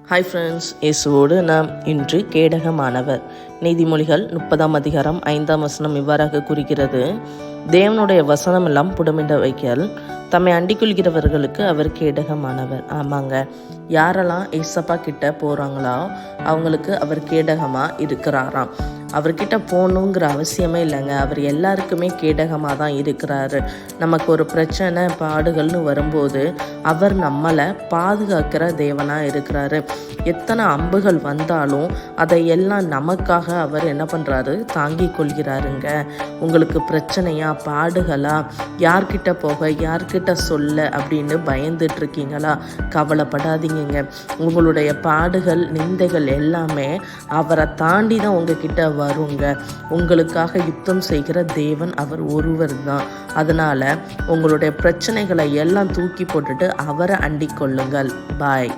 Hi friends, இயேசுவோடு நாம் இன்று கேடகமானவர். நீதிமொழிகள் 30 அதிகாரம் 5 இவ்வாறாக குறிக்கிறது: தேவனுடைய வசனம் எல்லாம் புடமிட வைக்கல், தம்மை அண்டிக் கொள்கிறவர்களுக்கு அவர் கேடகமானவர். ஆமாங்க, யாரெல்லாம் ஏசப்பா கிட்ட போகிறாங்களோ அவங்களுக்கு அவர் கேடகமாக இருக்கிறாராம். அவர்கிட்ட போகணுங்கிற அவசியமே இல்லைங்க. அவர் எல்லாருக்குமே கேடகமாக தான் இருக்கிறாரு. நமக்கு ஒரு பிரச்சனை பாடுகள்னு வரும்போது அவர் நம்மளை பாதுகாக்கிற தேவனாக இருக்கிறாரு. எத்தனை அம்புகள் வந்தாலும் அதை எல்லாம் நமக்காக அவர் என்ன பண்ணுறாரு, தாங்கி கொள்கிறாருங்க. உங்களுக்கு பிரச்சனையா, பாடுகளா, யார்கிட்ட போக, யார்கிட்ட சொல்ல அப்படின்னு பயந்துட்டு இருக்கீங்களா? கவலைப்படாதீங்க. உங்களுடைய பாடுகள், நிந்தைகள் எல்லாமே அவரை தாண்டி தான் உங்ககிட்ட வருங்க. உங்களுக்காக யுத்தம் செய்கிற தேவன் அவர் ஒருவர் தான். அதனால உங்களுடைய பிரச்சனைகளை எல்லாம் தூக்கி போட்டுட்டு அவரை அண்டிக் கொள்ளுங்கள். பாய்.